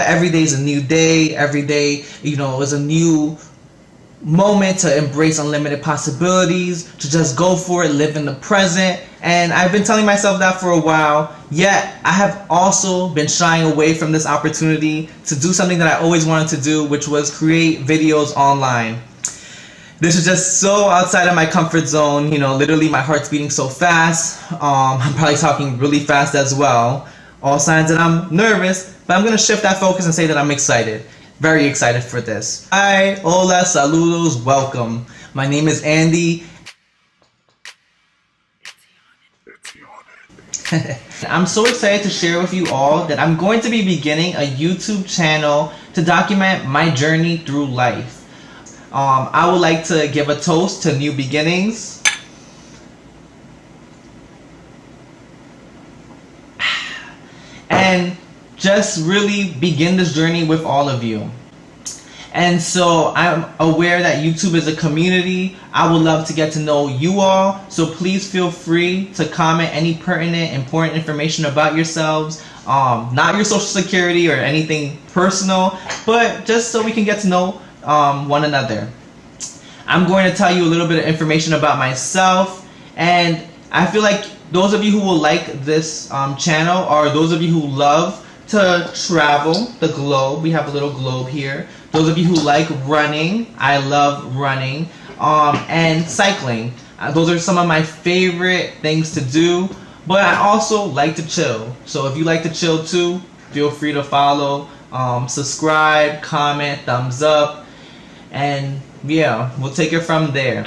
Every day is a new day. Every day, is a new moment to embrace unlimited possibilities, to just go for it, live in the present. And I've been telling myself that for a while, yet I have also been shying away from this opportunity to do something that I always wanted to do, which was create videos online. This is just so outside of my comfort zone. Literally my heart's beating so fast. I'm probably talking really fast as well. All signs that I'm nervous, but I'm going to shift that focus and say that I'm excited. Very excited for this. Hi, hola, saludos, welcome. My name is Andy. I'm so excited to share with you all that I'm going to be beginning a YouTube channel to document my journey through life. I would like to give a toast to new beginnings. And just really begin this journey with all of you. And so I'm aware that YouTube is a community. I would love to get to know you all. So please feel free to comment any pertinent, important information about yourselves. Not your social security or anything personal, but just so we can get to know one another. I'm going to tell you a little bit of information about myself, and I feel like those of you who will like this channel are those of you who love to travel the globe. We have a little globe here. Those of you who like running, I love running, and cycling. Those are some of my favorite things to do, but I also like to chill. So if you like to chill too, feel free to follow, subscribe, comment, thumbs up, and yeah, we'll take it from there.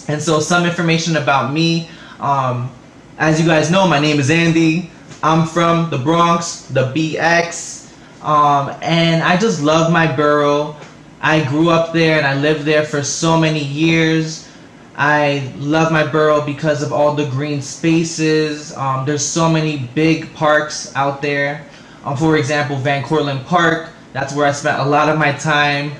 And so some information about me. As you guys know, my name is Andy. I'm from the Bronx, the BX, and I just love my borough. I grew up there and I lived there for so many years. I love my borough because of all the green spaces. There's so many big parks out there. For example, Van Cortlandt Park. That's where I spent a lot of my time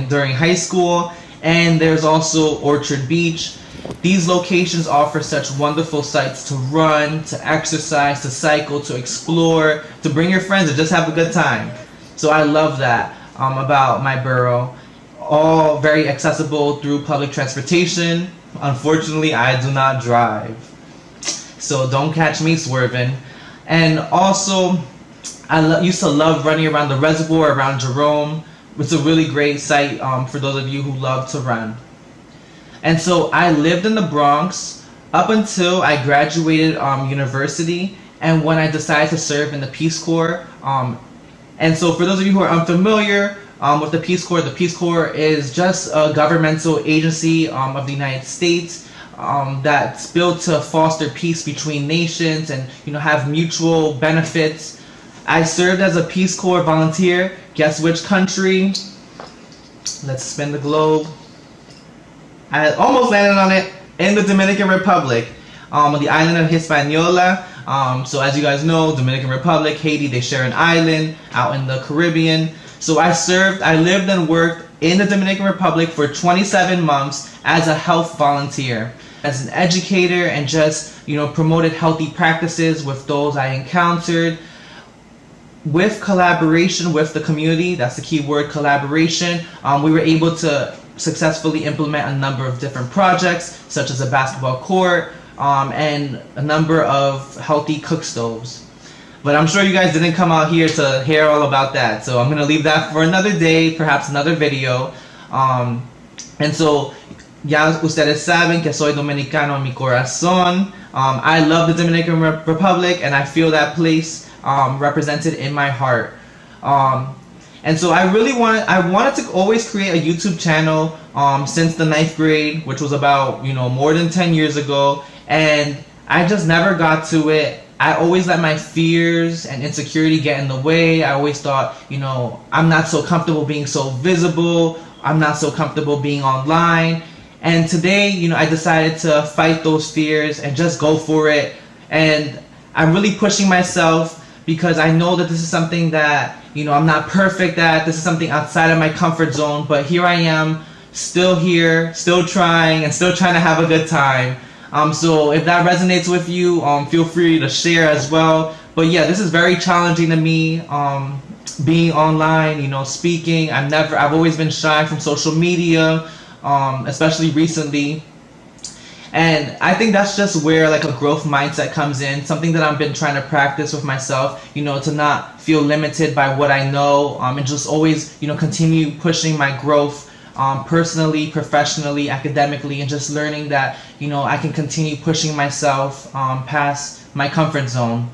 during high school. And there's also Orchard Beach. These locations offer such wonderful sites to run, to exercise, to cycle, to explore, to bring your friends and just have a good time. So I love that about my borough. All very accessible through public transportation. Unfortunately, I do not drive, so don't catch me swerving. And also, I used to love running around the reservoir around Jerome. It's a really great site for those of you who love to run. And so I lived in the Bronx up until I graduated university, and when I decided to serve in the Peace Corps. And so for those of you who are unfamiliar with the Peace Corps is just a governmental agency of the United States that's built to foster peace between nations and have mutual benefits. I served as a Peace Corps volunteer. Guess which country? Let's spin the globe. I almost landed on it, in the Dominican Republic, on the island of Hispaniola. So as you guys know, Dominican Republic, Haiti, they share an island out in the Caribbean. So I lived and worked in the Dominican Republic for 27 months as a health volunteer, as an educator, and just promoted healthy practices with those I encountered. With collaboration with the community, that's the key word, collaboration, we were able to successfully implement a number of different projects, such as a basketball court and a number of healthy cook stoves. But I'm sure you guys didn't come out here to hear all about that, so I'm going to leave that for another day, perhaps another video. And so, ya ustedes saben que soy dominicano en mi corazón. I love the Dominican Republic, and I feel that place represented in my heart. And so I wanted to always create a YouTube channel since the 9th grade, which was about more than 10 years ago, and I just never got to it. I always let my fears and insecurity get in the way. I always thought, I'm not so comfortable being so visible. I'm not so comfortable being online. And today, I decided to fight those fears and just go for it. And I'm really pushing myself because I know that this is something that, I'm not perfect at. This is something outside of my comfort zone. But here I am, still here, still trying, and still trying to have a good time. So if that resonates with you, feel free to share as well. But yeah, this is very challenging to me. being online, speaking. I've always been shy from social media, especially recently. And I think that's just where like a growth mindset comes in, something that I've been trying to practice with myself, to not feel limited by what I know, and just always, continue pushing my growth, personally, professionally, academically, and just learning that, I can continue pushing myself past my comfort zone.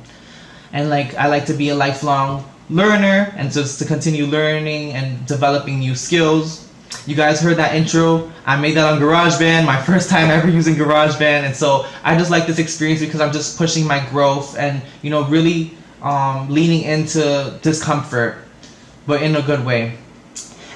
And like I like to be a lifelong learner, and just to continue learning and developing new skills. You guys heard that intro. I made that on GarageBand, my first time ever using GarageBand, and so I just like this experience because I'm just pushing my growth and really leaning into discomfort, but in a good way.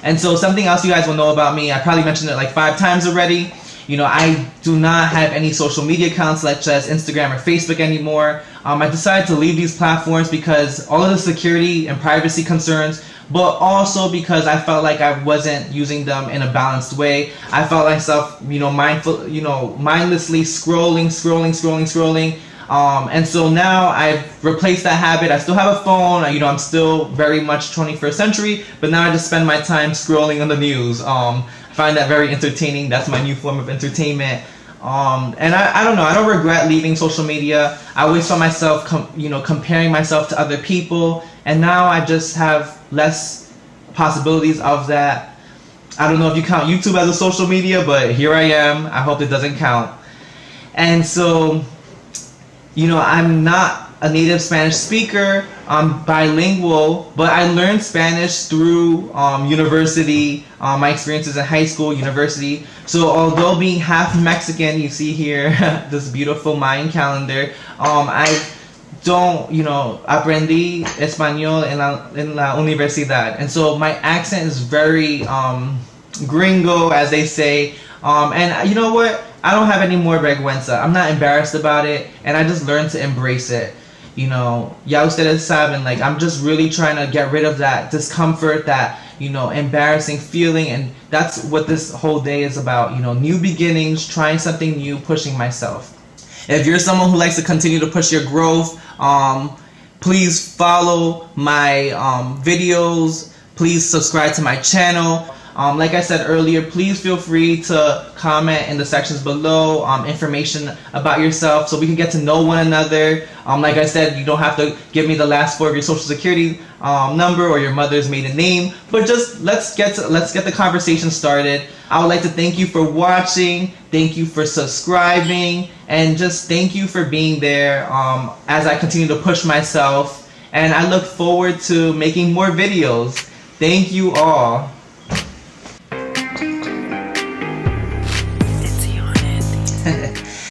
And so something else you guys will know about me, I probably mentioned it like 5 times already. I do not have any social media accounts such as Instagram or Facebook anymore. I decided to leave these platforms because all of the security and privacy concerns, but also because I felt like I wasn't using them in a balanced way. I felt myself, mindlessly scrolling. And so now I've replaced that habit. I still have a phone. I'm still very much 21st century, but now I just spend my time scrolling on the news. I find that very entertaining. That's my new form of entertainment. And I don't know. I don't regret leaving social media. I always saw myself, comparing myself to other people, and now I just have less possibilities of that. I don't know if you count YouTube as a social media, but here I am. I hope it doesn't count. And so, I'm not a native Spanish speaker. I'm bilingual, but I learned Spanish through university, my experiences in high school, university. So although being half Mexican, you see here this beautiful Mayan calendar, I don't, aprendí español en la universidad. And so my accent is very gringo, as they say. And you know what? I don't have any more vergüenza. I'm not embarrassed about it, and I just learned to embrace it. Ya ustedes saben, like I'm just really trying to get rid of that discomfort, that embarrassing feeling, and that's what this whole day is about. New beginnings, trying something new, pushing myself. If you're someone who likes to continue to push your growth, please follow my videos. Please subscribe to my channel. Like I said earlier, please feel free to comment in the sections below, information about yourself so we can get to know one another. Like I said, you don't have to give me the last 4 of your social security number or your mother's maiden name, but just let's get the conversation started. I would like to thank you for watching, thank you for subscribing, and just thank you for being there as I continue to push myself. And I look forward to making more videos. Thank you all.